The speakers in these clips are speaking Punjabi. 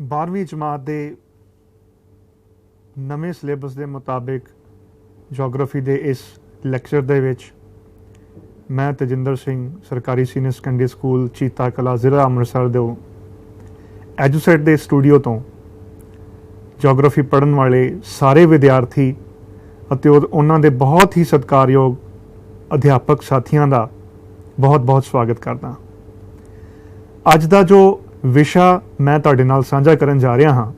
12वीं जमात के नवे सिलेबस के मुताबिक जोग्राफी के इस लैक्चर दे विच मैं तजिंदर सिंह सरकारी सीनियर सैकेंडरी स्कूल चीता कला जिला अमृतसर दो एजुसेट के स्टूडियो तो जोग्राफी पढ़न वाले सारे विद्यार्थी ਅਤੇ ਉਹਨਾਂ ਦੇ बहुत ही सत्कारयोग अध्यापक साथियों का बहुत बहुत स्वागत करदा। अज का जो विषा मैं तुहाडे नाल साझा करन जा रहा हाँ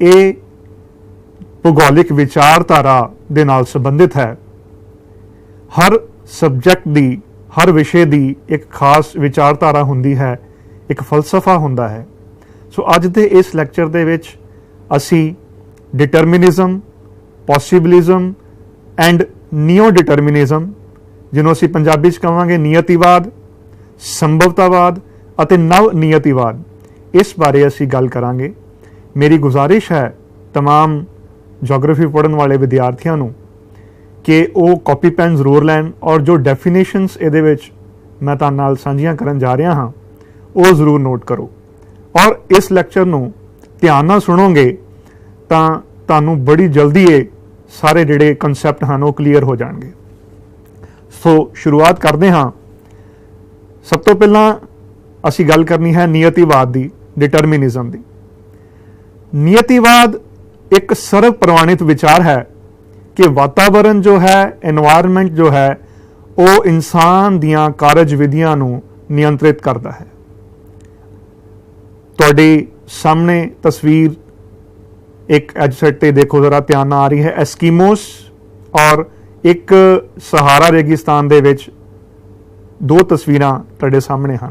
ये भूगोलिक विचारधारा दे नाल संबंधित है। हर सबजैक्ट की हर विषय की एक खास विचारधारा हुंदी है, एक फलसफा हुंदा है। सो अज दे इस लैक्चर दे विच असी determinism, possibilism and neo determinism जिन्हों असी पंजाबी कहांगे नियतिवाद, संभवतावाद अते नव नियतिवाद, इस बारे असी गल करांगे। मेरी गुजारिश है तमाम जोग्राफी पढ़न वाले विद्यार्थियों नूं कि वो कॉपी पेन जरूर लैन और जो डेफिनेशनस इहदे विच मैं तुहाडे नाल साझियां करन जा रहा हाँ वो जरूर नोट करो और इस लैक्चर नूं ध्यान नाल सुनोगे तां तुहानूं बड़ी जल्दी ये सारे जिहड़े कंसैप्ट हैं वो क्लीयर हो जाएंगे। सो शुरुआत करते हाँ। सब तो पहला असी गल करनी है नियतिवाद की, डिटरमिनिज्म की। नियतिवाद एक सर्व प्रवाणित विचार है कि वातावरण जो है, एनवायरनमेंट जो है, वो इंसान दियां कारज विधियां नूं नियंत्रित करता है। तुहाडे सामने तस्वीर एक एजुसेट ते देखो जरा ध्यान आ रही है, एस्कीमोस और एक सहारा रेगिस्तान दे विच दो तस्वीरां तुहाडे सामने हैं।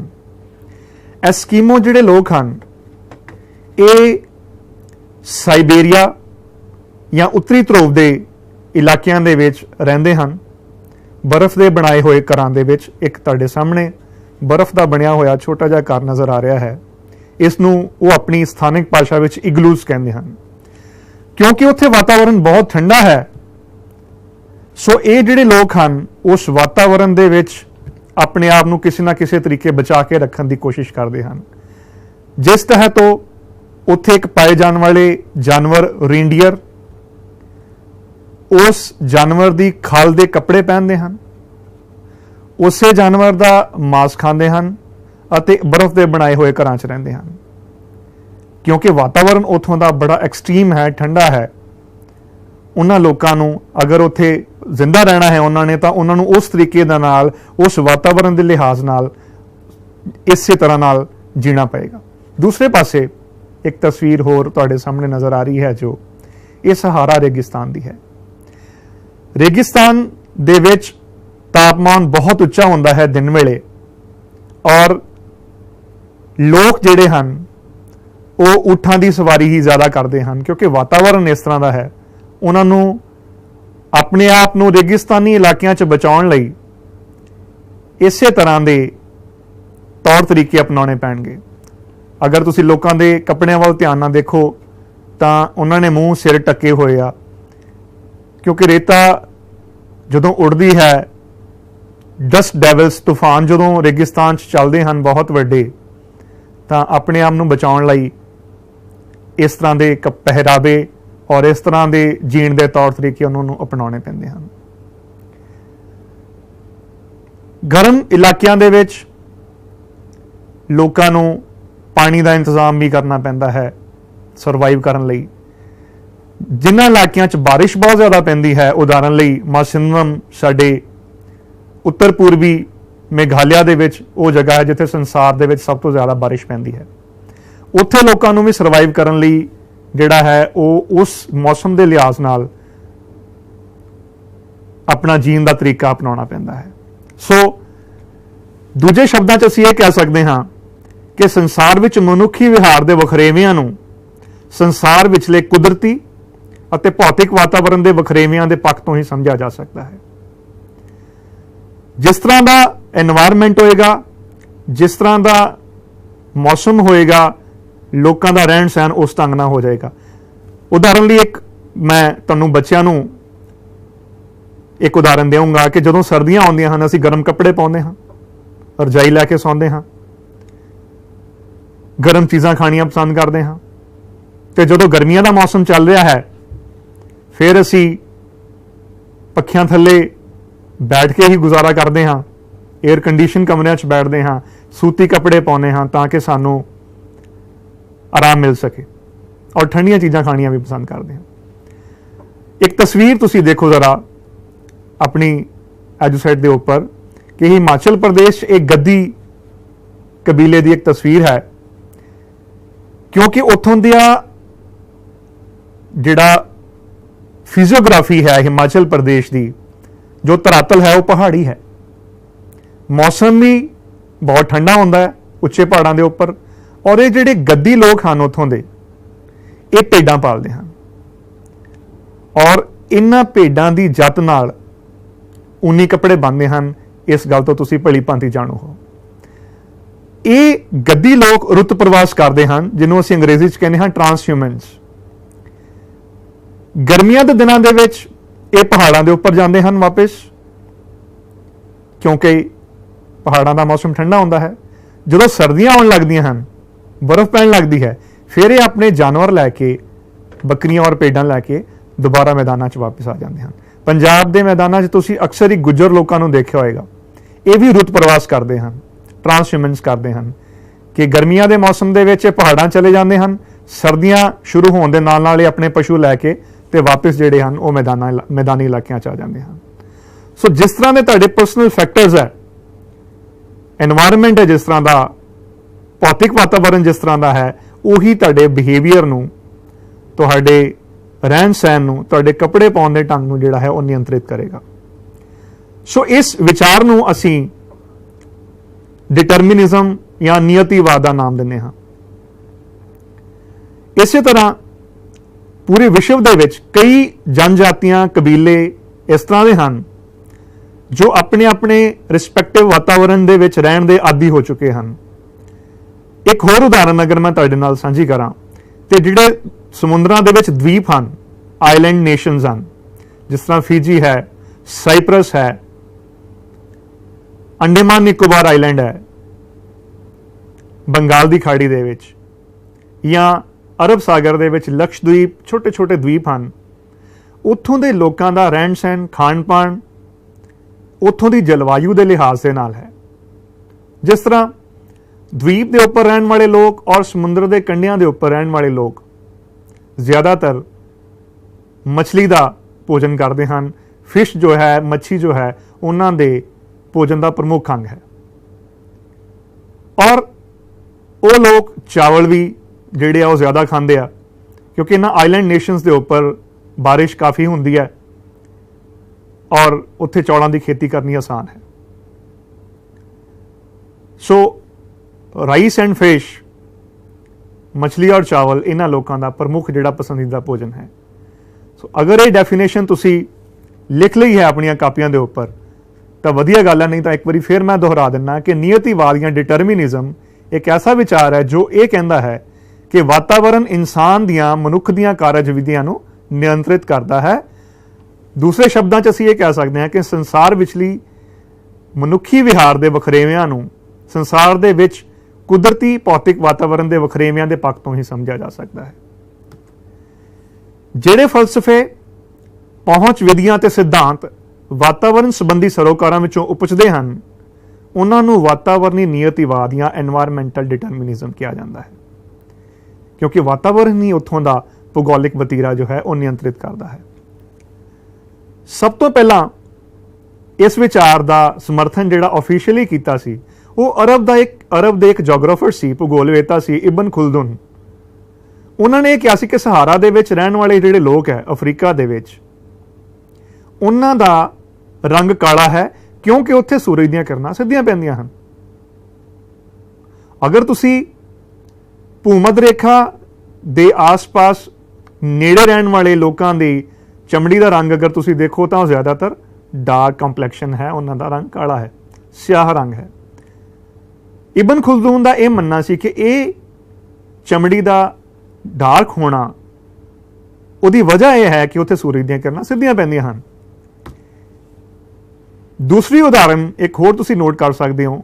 एस्कीमो जिहड़े लोग हैं ये साइबेरिया या उत्तरी ध्रुव के इलाकों दे विच रहिंदे हैं। बर्फ के बनाए हुए घरां दे विच एक तुहाडे सामने बर्फ का बनया होया छोटा जिहा घर नज़र आ रहा है। इसनूं वो अपनी स्थानिक भाषा विच इग्लूस कहते हैं क्योंकि उत्थे वातावरण बहुत ठंडा है। सो ये जिहड़े लोग हैं उस वातावरण दे विच अपने आप नूं किसी ना किसी तरीके बचा के रखने की कोशिश करते हैं। जिस तहत उत्थे एक पाए जाने वाले जानवर रेंडियर उस जानवर की खाल के कपड़े पहनते हैं, उस जानवर का मांस खाते हैं अते बर्फ के बनाए हुए घरां च रहिंदे हैं। क्योंकि वातावरण उत्थों का बड़ा एक्सट्रीम है, ठंडा है। उन्हां लोकां नूं अगर उत्थे जिंदा रहना है उन्होंने तो उन्होंने उस तरीके दे नाल उस वातावरण के लिहाज नाल इस तरह नाल जीना पएगा। दूसरे पासे एक तस्वीर होर तुहाडे सामने नज़र आ रही है जो ये सहारा रेगिस्तान की है। रेगिस्तान दे विच तापमान बहुत उच्चा होंदा है दिन वेले और लोग जिहड़े हन वो ऊँटां की सवारी ही ज़्यादा करते हैं क्योंकि वातावरण इस तरह का है। उन्होंने अपने आप को रेगिस्तानी इलाकों च बचाने लई इस तरह के तौर तरीके अपनाने पैणगे। अगर तुसीं लोकां दे कपड़ियां वाल ध्यान नाल देखो तो उन्होंने मूँह सिर ढके हुए आ क्योंकि रेता जदों उड़दी है, डस्ट डेविल्स तूफान जदों रेगिस्तान चलते हैं बहुत वड्डे, तो अपने आप को बचाने लई इस तरह के पहरावे और इस तरह के जीण के तौर तरीके उन्होंने अपनाने पैंदे हैं। गर्म इलाकों दे विच लोकां नूं पानी का इंतजाम भी करना पैंदा है सरवाइव करने लई। जिन्हां इलाकों च बारिश बहुत ज़्यादा पैंदी है, उदाहरण लई मासिनरम साडे उत्तर पूर्वी मेघालय दे विच वो जगह है जिथे संसार दे विच सब तो ज़्यादा बारिश पैंदी है। उत्थे लोकां नूं भी सरवाइव करने लई जिहड़ा है वो उस मौसम के लिहाज नाल अपना जीण का तरीका अपनाना पैंदा है। सो दूजे शब्दों च असीं ये कह सकते हाँ कि संसार विच मनुखी विहार के वखरेविਆਂ नूं संसार विचले कुदरती ਅਤੇ भौतिक वातावरण के वखरेविਆਂ के पक्ष तो ही समझा जा सकता है। जिस तरह का एनवायरनमेंट होएगा, जिस तरह का मौसम होएगा, लोगों का रहन सहन उस ढंग नाल हो जाएगा। उदाहरण लिए एक मैं तुहानूं बच्चों नूं एक उदाहरण देऊँगा कि जदों सर्दियां आउंदियां हन असीं गर्म कपड़े पाउंदे हां, रजाई लैके सौंदे हां, गर्म चीज़ां खाणियां पसंद करते हैं। ਤੇ ਜਦੋਂ ਗਰਮੀਆਂ ਦਾ ਮੌਸਮ ਚੱਲ ਰਿਹਾ ਹੈ ਫਿਰ ਅਸੀਂ ਪੱਖਿਆਂ ਥੱਲੇ ਬੈਠ ਕੇ ਹੀ ਗੁਜ਼ਾਰਾ ਕਰਦੇ ਹਾਂ, 에ਅਰ ਕੰਡੀਸ਼ਨ ਕਮਰਿਆਂ 'ਚ ਬੈਠਦੇ ਹਾਂ, ਸੂਤੀ ਕੱਪੜੇ ਪਾਉਂਦੇ ਹਾਂ ਤਾਂ ਕਿ ਸਾਨੂੰ ਆਰਾਮ ਮਿਲ ਸਕੇ, ਔਰ ਠੰਡੀਆਂ ਚੀਜ਼ਾਂ ਖਾਣੀਆਂ ਵੀ ਪਸੰਦ ਕਰਦੇ ਹਾਂ। ਇੱਕ ਤਸਵੀਰ ਤੁਸੀਂ ਦੇਖੋ ਜ਼ਰਾ ਆਪਣੀ ਐਜੂਸਾਈਟ ਦੇ ਉੱਪਰ ਕਿ ਹਿਮਾਚਲ ਪ੍ਰਦੇਸ਼ ਇੱਕ ਗੱਦੀ ਕਬੀਲੇ ਦੀ ਇੱਕ ਤਸਵੀਰ ਹੈ, ਕਿਉਂਕਿ ਉੱਥੋਂ ਦਾ ਜਿਹੜਾ ਫਿਜ਼ੀਓਗ੍ਰਾਫੀ ਹੈ ਹਿਮਾਚਲ ਪ੍ਰਦੇਸ਼ ਦੀ, ਜੋ ਧਰਾਤਲ ਹੈ ਉਹ ਪਹਾੜੀ ਹੈ, ਮੌਸਮ ਵੀ ਬਹੁਤ ਠੰਡਾ ਹੁੰਦਾ ਹੈ ਉੱਚੇ ਪਹਾੜਾਂ ਦੇ ਉੱਪਰ, ਔਰ ਇਹ ਜਿਹੜੇ ਗੱਦੀ ਲੋਕ ਹਨ ਉੱਥੋਂ ਦੇ, ਇਹ ਭੇਡਾਂ ਪਾਲਦੇ ਹਨ ਔਰ ਇਹਨਾਂ ਭੇਡਾਂ ਦੀ ਜੱਤ ਨਾਲ ਊਨੀ ਕੱਪੜੇ ਬਣਦੇ ਹਨ। ਇਸ ਗੱਲ ਤੋਂ ਤੁਸੀਂ ਭਲੀ ਭਾਂਤੀ ਜਾਣੂ ਹੋ। ਇਹ ਗੱਦੀ ਲੋਕ ਰੁੱਤ ਪ੍ਰਵਾਸ ਕਰਦੇ ਹਨ, ਜਿਹਨੂੰ ਅਸੀਂ ਅੰਗਰੇਜ਼ੀ 'ਚ ਕਹਿੰਦੇ ਹਾਂ ਟਰਾਂਸਹਿਊਮਨਸ। ਗਰਮੀਆਂ ਦੇ ਦਿਨਾਂ ਦੇ ਵਿੱਚ ਇਹ ਪਹਾੜਾਂ ਦੇ ਉੱਪਰ ਜਾਂਦੇ ਹਨ ਵਾਪਸ, ਕਿਉਂਕਿ ਪਹਾੜਾਂ ਦਾ ਮੌਸਮ ਠੰਡਾ ਹੁੰਦਾ ਹੈ। ਜਦੋਂ ਸਰਦੀਆਂ ਆਉਣ ਲੱਗਦੀਆਂ ਹਨ, ਬਰਫ਼ ਪੈਣ ਲੱਗਦੀ ਹੈ, ਫਿਰ ਇਹ ਆਪਣੇ ਜਾਨਵਰ ਲੈ ਕੇ, ਬੱਕਰੀਆਂ ਔਰ ਭੇਡਾਂ ਲੈ ਕੇ ਦੁਬਾਰਾ ਮੈਦਾਨਾਂ 'ਚ ਵਾਪਸ ਆ ਜਾਂਦੇ ਹਨ। ਪੰਜਾਬ ਦੇ ਮੈਦਾਨਾਂ 'ਚ ਤੁਸੀਂ ਅਕਸਰ ਹੀ ਗੁੱਜਰ ਲੋਕਾਂ ਨੂੰ ਦੇਖਿਆ ਹੋਏਗਾ, ਇਹ ਵੀ ਰੁੱਤ ਪ੍ਰਵਾਸ ਕਰਦੇ ਹਨ, ਟਰਾਂਸਹਿਊਮਨਸ ਕਰਦੇ ਹਨ ਕਿ ਗਰਮੀਆਂ ਦੇ ਮੌਸਮ ਦੇ ਵਿੱਚ ਇਹ ਪਹਾੜਾਂ ਚਲੇ ਜਾਂਦੇ ਹਨ, ਸਰਦੀਆਂ ਸ਼ੁਰੂ ਹੋਣ ਦੇ ਨਾਲ ਨਾਲ ਇਹ ਆਪਣੇ ਪਸ਼ੂ ਲੈ ਕੇ ਤੇ ਵਾਪਸ ਜਿਹੜੇ ਹਨ ਉਹ ਮੈਦਾਨੀ ਇਲਾਕਿਆਂ 'ਚ ਆ ਜਾਂਦੇ ਹਨ। ਸੋ ਜਿਸ ਤਰ੍ਹਾਂ ਦੇ ਤੁਹਾਡੇ ਪਰਸਨਲ ਫੈਕਟਰਸ ਹੈ, এনवायरमेंट ਹੈ ਜਿਸ ਤਰ੍ਹਾਂ ਦਾ, ਭੌਤਿਕ ਵਾਤਾਵਰਣ ਜਿਸ ਤਰ੍ਹਾਂ ਦਾ ਹੈ, ਉਹੀ ਤੁਹਾਡੇ ਬਿਹੇਵੀਅਰ ਨੂੰ, ਤੁਹਾਡੇ ਰਹਿਣ ਸਹਿਣ ਨੂੰ, ਤੁਹਾਡੇ ਕੱਪੜੇ ਪਾਉਣ ਦੇ ਢੰਗ ਨੂੰ ਜਿਹੜਾ ਹੈ ਉਹ ਨਿਯੰਤਰਿਤ ਕਰੇਗਾ। ਸੋ ਇਸ ਵਿਚਾਰ ਨੂੰ ਅਸੀਂ ਡਿਟਰਮਿਨਿਜ਼ਮ ਜਾਂ ਨਿਯਤੀਵਾਦ ਦਾ ਨਾਮ ਦਿੰਦੇ ਹਾਂ। ਇਸੇ ਤਰ੍ਹਾਂ ਪੂਰੇ ਵਿਸ਼ਵ ਦੇ ਵਿੱਚ ਕਈ ਜਨਜਾਤੀਆਂ, ਕਬੀਲੇ ਇਸ ਤਰ੍ਹਾਂ ਦੇ ਹਨ ਜੋ ਆਪਣੇ ਆਪਣੇ ਰਿਸਪੈਕਟਿਵ ਵਾਤਾਵਰਣ ਦੇ ਵਿੱਚ ਰਹਿਣ ਦੇ ਆਦੀ ਹੋ ਚੁੱਕੇ ਹਨ। ਇੱਕ ਹੋਰ ਉਦਾਹਰਨ ਅਗਰ ਮੈਂ ਤੁਹਾਡੇ ਨਾਲ ਸਾਂਝੀ ਕਰਾਂ ਤੇ ਜਿਹੜੇ ਸਮੁੰਦਰਾਂ ਦੇ ਵਿੱਚ ਦਵੀਪ ਹਨ, ਆਈਲੈਂਡ ਨੇਸ਼ਨਸ ਹਨ, ਜਿਸ ਤਰ੍ਹਾਂ ਫੀਜੀ ਹੈ, ਸਾਈਪਰਸ ਹੈ, ਅੰਡੇਮਾਨ ਨਿਕੋਬਾਰ ਆਈਲੈਂਡ ਹੈ ਬੰਗਾਲ ਦੀ ਖਾੜੀ ਦੇ ਵਿੱਚ, ਜਾਂ ਅਰਬ ਸਾਗਰ ਦੇ ਵਿੱਚ ਲਕਸ਼ਦਵੀਪ, ਛੋਟੇ ਛੋਟੇ ਦਵੀਪ ਹਨ। ਉੱਥੋਂ ਦੇ ਲੋਕਾਂ ਦਾ ਰਹਿਣ ਸਹਿਣ, ਖਾਣ ਪਾਣ ਉੱਥੋਂ ਦੀ ਜਲਵਾਯੂ ਦੇ ਲਿਹਾਜ਼ ਦੇ ਨਾਲ ਹੈ। ਜਿਸ ਤਰ੍ਹਾਂ ਦਵੀਪ ਦੇ ਉੱਪਰ ਰਹਿਣ ਵਾਲੇ ਲੋਕ ਔਰ ਸਮੁੰਦਰ ਦੇ ਕੰਢਿਆਂ ਦੇ ਉੱਪਰ ਰਹਿਣ ਵਾਲੇ ਲੋਕ ਜ਼ਿਆਦਾਤਰ ਮੱਛਲੀ ਦਾ ਭੋਜਨ ਕਰਦੇ ਹਨ। ਫਿਸ਼ ਜੋ ਹੈ, ਮੱਛੀ ਜੋ ਹੈ, ਉਹਨਾਂ ਦੇ ਭੋਜਨ ਦਾ ਪ੍ਰਮੁੱਖ ਅੰਗ ਹੈ। ਔਰ ਉਹ ਲੋਕ ਚਾਵਲ ਵੀ ਜਿਹੜੇ ਆ ਉਹ ਜ਼ਿਆਦਾ ਖਾਂਦੇ ਆ, ਕਿਉਂਕਿ ਇਹਨਾਂ ਆਈਲੈਂਡ ਨੇਸ਼ਨਸ ਦੇ ਉੱਪਰ ਬਾਰਿਸ਼ ਕਾਫੀ ਹੁੰਦੀ ਹੈ ਔਰ ਉੱਥੇ ਚੌਲਾਂ ਦੀ ਖੇਤੀ ਕਰਨੀ ਆਸਾਨ ਹੈ। ਸੋ ਰਾਈਸ ਐਂਡ ਫਿਸ਼, ਮਛਲੀ ਔਰ ਚਾਵਲ ਇਹਨਾਂ ਲੋਕਾਂ ਦਾ ਪ੍ਰਮੁੱਖ ਜਿਹੜਾ ਪਸੰਦੀਦਾ ਭੋਜਨ ਹੈ। ਸੋ ਅਗਰ ਇਹ ਡੈਫੀਨੇਸ਼ਨ ਤੁਸੀਂ ਲਿਖ ਲਈ ਹੈ ਆਪਣੀਆਂ ਕਾਪੀਆਂ ਦੇ ਉੱਪਰ ਤਾਂ ਵਧੀਆ ਗੱਲ ਹੈ, ਨਹੀਂ ਤਾਂ ਇੱਕ ਵਾਰੀ ਫਿਰ ਮੈਂ ਦੁਹਰਾ ਦਿੰਦਾ ਕਿ ਨਿਯਤੀਵਾਦ ਜਾਂ ਡਿਟਰਮਿਨਿਜ਼ਮ ਇੱਕ ਐਸਾ ਵਿਚਾਰ ਹੈ ਜੋ ਇਹ ਕਹਿੰਦਾ ਹੈ ਕਿ ਵਾਤਾਵਰਣ ਇਨਸਾਨ ਦੀਆਂ, ਮਨੁੱਖ ਦੀਆਂ ਕਾਰਜ ਵਿਧੀਆਂ ਨੂੰ ਨਿਯੰਤਰਿਤ ਕਰਦਾ ਹੈ। ਦੂਸਰੇ ਸ਼ਬਦਾਂ 'ਚ ਅਸੀਂ ਇਹ ਕਹਿ ਸਕਦੇ ਹਾਂ ਕਿ ਸੰਸਾਰ ਵਿਚਲੀ ਮਨੁੱਖੀ ਵਿਹਾਰ ਦੇ ਵਖਰੇਵਿਆਂ ਨੂੰ ਸੰਸਾਰ ਦੇ ਵਿੱਚ ਕੁਦਰਤੀ ਭੌਤਿਕ ਵਾਤਾਵਰਣ ਦੇ ਵਖਰੇਵਿਆਂ ਦੇ ਪੱਖ ਤੋਂ ਹੀ ਸਮਝਿਆ ਜਾ ਸਕਦਾ ਹੈ। ਜਿਹੜੇ ਫਲਸਫੇ, ਪਹੁੰਚ ਵਿਧੀਆਂ ਤੇ ਸਿਧਾਂਤ ਵਾਤਾਵਰਣ ਸੰਬੰਧੀ ਸਰੋਕਾਰਾਂ ਵਿੱਚੋਂ ਉਪਜਦੇ ਹਨ, ਉਹਨਾਂ ਨੂੰ ਵਾਤਾਵਰਣੀ ਨਿਯਤੀਵਾਦ ਜਾਂ ਐਨਵਾਇਰਮੈਂਟਲ ਡਿਟਰਮਿਨਿਜ਼ਮ ਕਿਹਾ ਜਾਂਦਾ ਹੈ, ਕਿਉਂਕਿ ਵਾਤਾਵਰਣ ਹੀ ਉੱਥੋਂ ਦਾ ਭੂਗੋਲਿਕ ਵਤੀਰਾ ਜੋ ਹੈ ਉਹ ਨਿਯੰਤਰਿਤ ਕਰਦਾ ਹੈ। ਸਭ ਤੋਂ ਪਹਿਲਾਂ ਇਸ ਵਿਚਾਰ ਦਾ ਸਮਰਥਨ ਜਿਹੜਾ ਆਫੀਸ਼ੀਅਲੀ ਕੀਤਾ ਸੀ ਉਹ ਅਰਬ ਦੇ ਇੱਕ ਜੀਓਗ੍ਰਾਫਰ ਸੀ, ਭੂਗੋਲਵੇਤਾ ਸੀ, ਇਬਨ ਖੁਲਦੁਨ। ਉਹਨਾਂ ਨੇ ਇਹ ਕਿਹਾ ਸੀ ਕਿ ਸਹਾਰਾ ਦੇ ਵਿੱਚ ਰਹਿਣ ਵਾਲੇ ਜਿਹੜੇ ਲੋਕ ਹੈ ਅਫਰੀਕਾ ਦੇ ਵਿੱਚ, ਉਹਨਾਂ ਦਾ ਰੰਗ ਕਾਲਾ ਹੈ ਕਿਉਂਕਿ ਉੱਥੇ ਸੂਰਜ ਦੀਆਂ ਕਿਰਨਾਂ ਸਿੱਧੀਆਂ ਪੈਂਦੀਆਂ ਹਨ। ਅਗਰ ਤੁਸੀਂ ਭੂਮੱਧ ਰੇਖਾ ਦੇ ਆਸ-ਪਾਸ ਨੇੜੇ ਰਹਿਣ ਵਾਲੇ ਲੋਕਾਂ ਦੀ ਚਮੜੀ ਦਾ ਰੰਗ ਅਗਰ ਤੁਸੀਂ ਦੇਖੋ ਤਾਂ ਜ਼ਿਆਦਾਤਰ ਡਾਰਕ ਕੰਪਲੈਕਸ਼ਨ ਹੈ, ਉਹਨਾਂ ਦਾ ਰੰਗ ਕਾਲਾ ਹੈ, ਸਿਆਹ ਰੰਗ ਹੈ। ਇਬਨ ਖੁਲਦੂਨ ਦਾ ਇਹ ਮੰਨਣਾ ਸੀ ਕਿ ਇਹ ਚਮੜੀ ਦਾ ਡਾਰਕ ਹੋਣਾ, ਉਹਦੀ ਵਜ੍ਹਾ ਇਹ ਹੈ ਕਿ ਉੱਥੇ ਸੂਰਜ ਦੀਆਂ ਕਿਰਨਾਂ ਸਿੱਧੀਆਂ ਪੈਂਦੀਆਂ ਹਨ। ਦੂਸਰੀ ਉਦਾਹਰਨ ਇੱਕ ਹੋਰ ਤੁਸੀਂ ਨੋਟ ਕਰ ਸਕਦੇ ਹੋ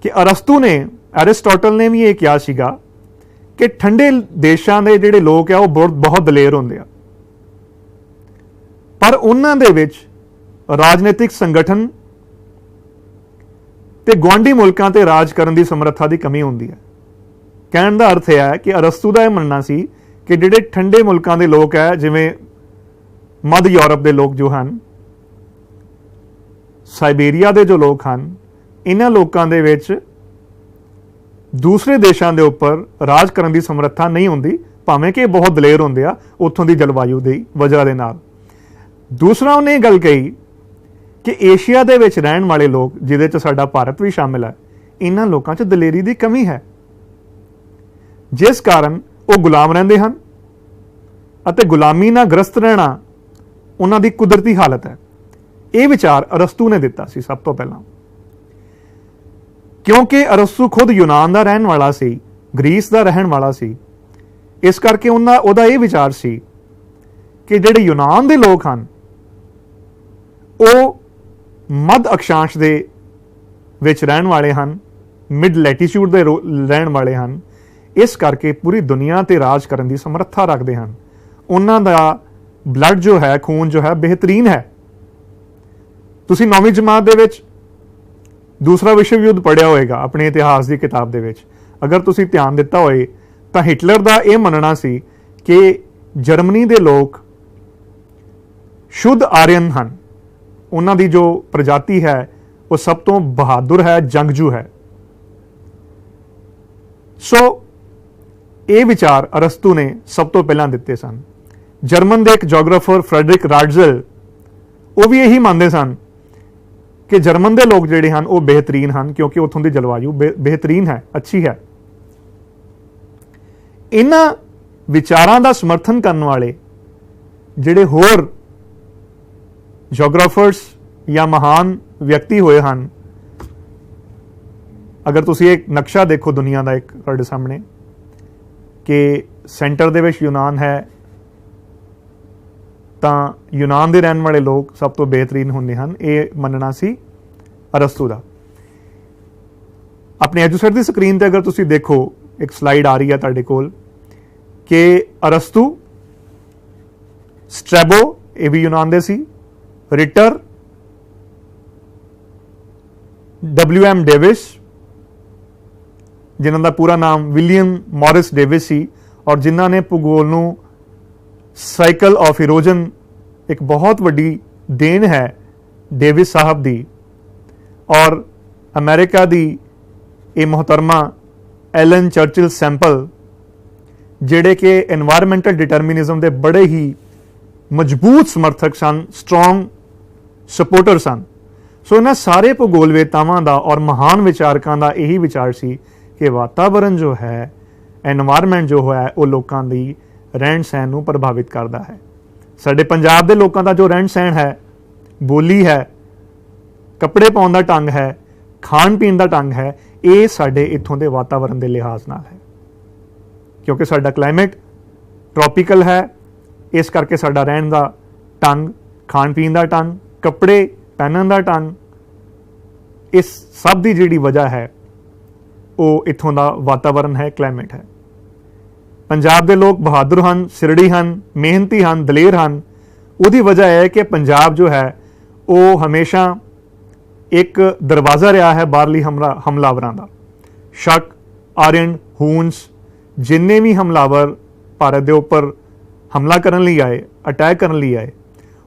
ਕਿ ਅਰਸਤੂ ਨੇ, ਐਰਿਸਟੋਟਲ ਨੇ ਵੀ ਇਹ ਕਿਹਾ ਸੀਗਾ कि ठंडे देशां दे जिहड़े लोग आ वो बहुत दलेर होंदे आ, पर उन्हां दे विच राजनीतिक संगठन ते गुआंढी मुल्कां ते राज करन दी समर्था की कमी होंदी है। कहण दा अर्थ है कि अरस्तू का यह मनना सी कि जिहड़े ठंडे मुल्कां दे लोग है, जिवें मध्य यूरोप के लोग जो हैं, साइबेरिया के जो लोग हैं, इन्हां लोकां दे विच दूसरे देशों के उपर राज करने की समर्था नहीं होंदी, भावें कि बहुत दलेर होंदे आ उत्थों की जलवायु की वजह के नाल। दूसरा उन्हें गल कही कि एशिया दे विच रहन वाले लोग, जिहदे च साडा भारत भी शामिल है, इन्हां लोकां च दलेरी की कमी है, जिस कारण वो गुलाम रहिंदे हन अते गुलामी नाल ग्रस्त रहना उन्हां दी कुदरती हालत है। ये विचार अरस्तू ने दिता सी सब तो पहला, क्योंकि अरस्तू खुद यूनान का रहन वाला सी, ग्रीस का रहन वाला सी, इस करके उहदा यह विचार सी कि जिहड़े यूनान के लोग हैं वो मध्य अक्षांश दे विच रहन वाले हैं, मिड लैटीट्यूड दे रहन वाले हैं, इस करके पूरी दुनिया ते राज करने की समर्था रखते हैं। उन्हां दा ब्लड जो है, खून जो है बेहतरीन है। तुसीं 9वीं जमात दे विच दूसरा विश्व युद्ध पढ़िया होएगा अपने इतिहास की किताब दे विच, अगर तुसीं ध्यान दिता होए तो हिटलर का यह मनना सी कि जर्मनी के लोग शुद्ध आर्यन हैं, उन्हां दी जो प्रजाति है वो सब तो बहादुर है, जंगजू है। सो ये विचार अरस्तू ने सब तो पहला दिते सन। जर्मन के एक जोग्राफर फ्रेडरिक राडज़ल वो भी यही मानते सन कि जर्मन के लोग जिहड़े हैं वो बेहतरीन हैं, क्योंकि उत्थों की जलवायु बेहतरीन है, अच्छी है। इन्हां विचारां दा समर्थन करने वाले जिहड़े होर जोग्राफर्स या महान व्यक्ति होए हैं, अगर तुसीं एक नक्शा देखो दुनिया का एक तुहाडे सामने कि सेंटर दे विच यूनान है, तो यूनान के रहने वाले लोग सब तो बेहतरीन होंदे हन, ये मनना सी अरस्तू का। अपने एजुसेट की स्क्रीन पर अगर तुसीं देखो, एक स्लाइड आ रही है तुहाडे कोल कि अरस्तू, स्ट्रैबो ये भी यूनान दे सी, रिटर, WM डेविस जिन्हां दा पूरा नाम विलियम मॉरिस डेविस सी, और जिन्हां ने भूगोल नूं साइकिल ऑफ इरोजन एक बहुत वड्डी देन है डेविस साहब दी, और अमेरिका दी ये मोहतरमा एलन चर्चिल सैंपल जिहड़े कि एनवायरमेंटल डिटरमिनिज्म के बड़े ही मजबूत समर्थक सन, स्ट्रोंग सपोर्टर सन। सो इन्हां सारे भूगोलवेतावां दा और महान विचारकां दा यही विचार सी कि वातावरण जो है, एनवायरमेंट जो है, वो लोगों की रहन सहन को प्रभावित करता है। साडे पंजाब के लोगों का जो रहन सहन है, बोली है, कपड़े पाउण दा ढंग है, खाण पीण दा ढंग है, ये साडे इत्थों के वातावरण के लिहाज नाल है, क्योंकि साडा क्लाइमेट ट्रॉपिकल है। इस करके साडा रहन का ढंग, खाण पीण का ढंग, कपड़े पहनण का ढंग, इस सब की जिहड़ी वजह है वो इत्थों का वातावरण है, क्लाइमेट है। पंजाब के लोग बहादुर हैं, सिरड़ी हैं, मेहनती हैं, दलेर हैं। उसकी वजह है कि पंजाब जो है वो हमेशा एक दरवाज़ा रहा है बाहरली हमलावरों का। शक, आर्यन, हूंस, जिन्ने भी हमलावर भारत के उपर हमला करने लिए आए, अटैक करने लिए आए,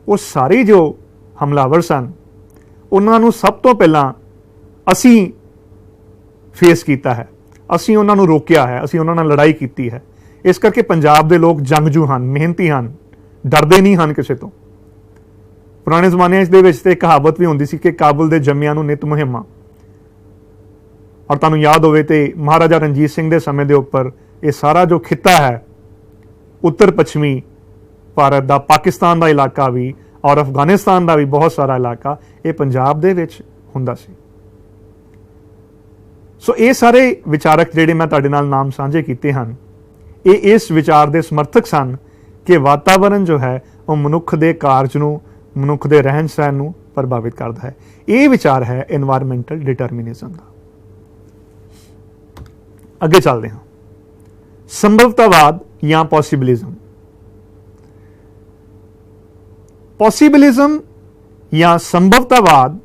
वो सारे जो हमलावर सन उन्होंने सब तो पहला असी फेस किया है, असी उन्होंने रोकया है, असी उन्होंने लड़ाई की है। इस करके पंजाब के लोग जंगजू हैं, मेहनती हैं, डरते नहीं हैं किसी तो। पुराने जमाने तो कहावत भी होंदी सी कि काबुल के जम्मियां नूं नित मुहिमां, और तुहानूं याद होवे ते महाराजा रणजीत सिंह के समय के उपर ये सारा जो खिता है, उत्तर पश्चिमी भारत का, पाकिस्तान का इलाका भी और अफगानिस्तान का भी बहुत सारा इलाका, ये पंजाब दे विच हुंदा सी। सो ये सारे विचारक जिहड़े मैं तुहाडे नाल नाम साझे कीते हैं, ये इस विचार के समर्थक सन कि वातावरण जो है वो मनुख के कारज नूं, मनुख के रहन सहन नूं प्रभावित करता है। ये विचार है एनवायरमेंटल डिटरमिनिज्म का। अगे चलते हैं। संभवतावाद या पॉसिबलिज्म। पॉसिबलिज्म या संभवतावाद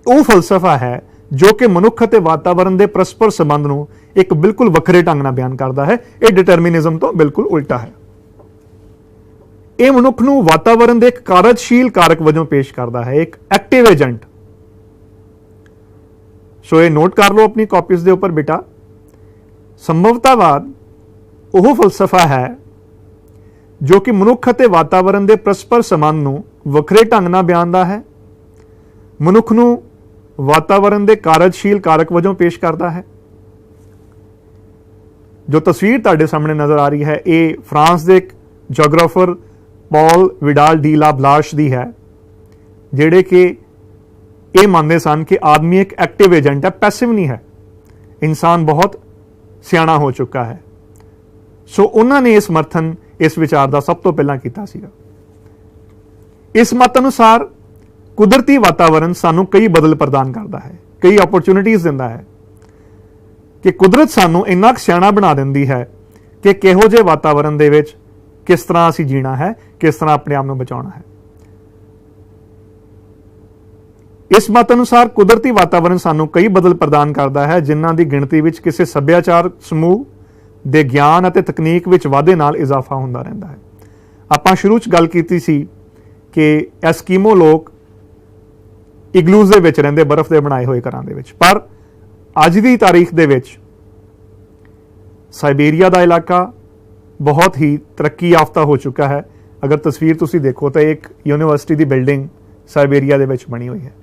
ਉਹ ਫਲਸਫਾ ਹੈ ਜੋ ਕਿ ਮਨੁੱਖ ਅਤੇ ਵਾਤਾਵਰਣ ਦੇ ਪਰਸਪਰ ਸੰਬੰਧ ਨੂੰ ਇੱਕ ਬਿਲਕੁਲ ਵੱਖਰੇ ਢੰਗ ਨਾਲ ਬਿਆਨ ਕਰਦਾ ਹੈ। ਇਹ ਡਿਟਰਮਿਨਿਜ਼ਮ ਤੋਂ ਬਿਲਕੁਲ ਉਲਟਾ ਹੈ। ਇਹ ਮਨੁੱਖ ਨੂੰ ਵਾਤਾਵਰਣ ਦੇ ਇੱਕ ਕਾਰਜਸ਼ੀਲ ਕਾਰਕ ਵਜੋਂ ਪੇਸ਼ ਕਰਦਾ ਹੈ, ਇੱਕ ਐਕਟਿਵ ਏਜੰਟ। ਸੋ ਇਹ ਨੋਟ ਕਰ ਲਓ ਆਪਣੀ ਕਾਪੀਜ਼ ਦੇ ਉੱਪਰ ਬੇਟਾ। ਸੰਭਵਤਾਵਾਦ ਉਹ ਫਲਸਫਾ ਹੈ ਜੋ ਕਿ ਮਨੁੱਖ ਅਤੇ ਵਾਤਾਵਰਣ ਦੇ ਪਰਸਪਰ ਸੰਬੰਧ ਨੂੰ ਵੱਖਰੇ ਢੰਗ ਨਾਲ ਬਿਆਨਦਾ ਹੈ, ਮਨੁੱਖ ਨੂੰ ਵਾਤਾਵਰਣ ਦੇ ਕਾਰਜਸ਼ੀਲ ਕਾਰਕ ਵਜੋਂ ਪੇਸ਼ ਕਰਦਾ ਹੈ। ਜੋ ਤਸਵੀਰ ਤੁਹਾਡੇ ਸਾਹਮਣੇ ਨਜ਼ਰ ਆ ਰਹੀ ਹੈ ਇਹ ਫਰਾਂਸ ਦੇ ਇੱਕ ਜੀਓਗ੍ਰਾਫਰ ਪੌਲ ਵਿਡਾਲ ਡੀ ਲਾ ਬਲਾਸ਼ ਦੀ ਹੈ, ਜਿਹੜੇ ਕਿ ਇਹ ਮੰਨਦੇ ਸਨ ਕਿ ਆਦਮੀ ਇੱਕ ਐਕਟਿਵ ਏਜੰਟ ਹੈ, ਪੈਸਿਵ ਨਹੀਂ ਹੈ। ਇਨਸਾਨ ਬਹੁਤ ਸਿਆਣਾ ਹੋ ਚੁੱਕਾ ਹੈ। ਸੋ ਉਹਨਾਂ ਨੇ ਇਹ ਸਮਰਥਨ ਇਸ ਵਿਚਾਰ ਦਾ ਸਭ ਤੋਂ ਪਹਿਲਾਂ ਕੀਤਾ ਸੀਗਾ। ਇਸ ਮਤ ਅਨੁਸਾਰ ਕੁਦਰਤੀ ਵਾਤਾਵਰਣ ਸਾਨੂੰ ਕਈ ਬਦਲ ਪ੍ਰਦਾਨ ਕਰਦਾ ਹੈ, ਕਈ ਓਪਰਚੁਨਿਟੀਜ਼ ਦਿੰਦਾ ਹੈ ਕਿ ਕੁਦਰਤ ਸਾਨੂੰ ਇੰਨਾ ਸਿਆਣਾ ਬਣਾ ਦਿੰਦੀ ਹੈ ਕਿ ਕਿਹੋ ਜਿਹੇ ਵਾਤਾਵਰਣ ਦੇ ਵਿੱਚ ਕਿਸ ਤਰ੍ਹਾਂ ਅਸੀਂ ਜੀਣਾ ਹੈ, ਕਿਸ ਤਰ੍ਹਾਂ ਆਪਣੇ ਆਪ ਨੂੰ ਬਚਾਉਣਾ ਹੈ। ਇਸ ਮਤ ਅਨੁਸਾਰ ਕੁਦਰਤੀ ਵਾਤਾਵਰਣ ਸਾਨੂੰ ਕਈ ਬਦਲ ਪ੍ਰਦਾਨ ਕਰਦਾ ਹੈ, ਜਿਨ੍ਹਾਂ ਦੀ ਗਿਣਤੀ ਵਿੱਚ ਕਿਸੇ ਸੱਭਿਆਚਾਰ ਸਮੂਹ ਦੇ ਗਿਆਨ ਅਤੇ ਤਕਨੀਕ ਵਿੱਚ ਵਾਧੇ ਨਾਲ ਇਜ਼ਾਫਾ ਹੁੰਦਾ ਰਹਿੰਦਾ ਹੈ। ਆਪਾਂ ਸ਼ੁਰੂ 'ਚ ਗੱਲ ਕੀਤੀ ਸੀ ਕਿ ਐਸਕੀਮੋ ਲੋਕ ਇਗਲੂਜ਼ ਦੇ ਵਿੱਚ ਰਹਿੰਦੇ, ਬਰਫ਼ ਦੇ ਬਣਾਏ ਹੋਏ ਘਰਾਂ ਦੇ ਵਿੱਚ, ਪਰ ਅੱਜ ਦੀ ਤਾਰੀਖ ਦੇ ਵਿੱਚ ਸਾਈਬੇਰੀਆ ਦਾ ਇਲਾਕਾ ਬਹੁਤ ਹੀ ਤਰੱਕੀ ਯਾਫਤਾ ਹੋ ਚੁੱਕਾ ਹੈ। ਅਗਰ ਤਸਵੀਰ ਤੁਸੀਂ ਦੇਖੋ ਤਾਂ ਇੱਕ ਯੂਨੀਵਰਸਿਟੀ ਦੀ ਬਿਲਡਿੰਗ ਸਾਈਬੇਰੀਆ ਦੇ ਵਿੱਚ ਬਣੀ ਹੋਈ ਹੈ।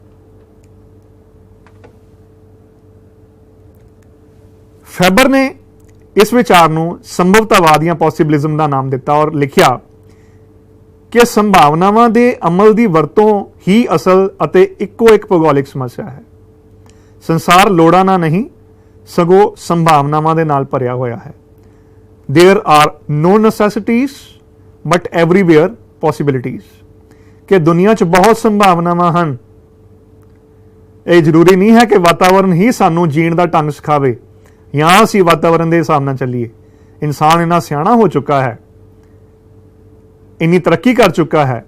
ਫੈਬਰ ਨੇ ਇਸ ਵਿਚਾਰ ਨੂੰ ਸੰਭਵਤਾਵਾਦ ਜਾਂ ਪੋਸਿਬਲਿਜ਼ਮ ਦਾ ਨਾਮ ਦਿੱਤਾ ਔਰ ਲਿਖਿਆ ਕਿ ਸੰਭਾਵਨਾਵਾਂ ਦੇ ਅਮਲ ਦੀ ਵਰਤੋਂ ਹੀ ਅਸਲ ਅਤੇ ਇੱਕੋ ਇੱਕ ਭੂਗੋਲਿਕ ਸਮੱਸਿਆ ਹੈ। ਸੰਸਾਰ ਲੋੜਾਂ ਨਾਲ ਨਹੀਂ ਸਗੋਂ ਸੰਭਾਵਨਾਵਾਂ ਦੇ ਨਾਲ ਭਰਿਆ ਹੋਇਆ ਹੈ। There are no necessities but everywhere possibilities। ਕਿ ਦੁਨੀਆ 'ਚ ਬਹੁਤ ਸੰਭਾਵਨਾਵਾਂ ਹਨ। ਇਹ ਜ਼ਰੂਰੀ ਨਹੀਂ ਹੈ ਕਿ ਵਾਤਾਵਰਣ ਹੀ ਸਾਨੂੰ ਜੀਣ ਦਾ ਢੰਗ ਸਿਖਾਵੇ ਜਾਂ ਅਸੀਂ ਵਾਤਾਵਰਣ ਦੇ ਹਿਸਾਬ ਨਾਲ ਚੱਲੀਏ। ਇਨਸਾਨ ਇੰਨਾ ਸਿਆਣਾ ਹੋ ਚੁੱਕਾ ਹੈ, ਇੰਨੀ ਤਰੱਕੀ ਕਰ ਚੁੱਕਾ ਹੈ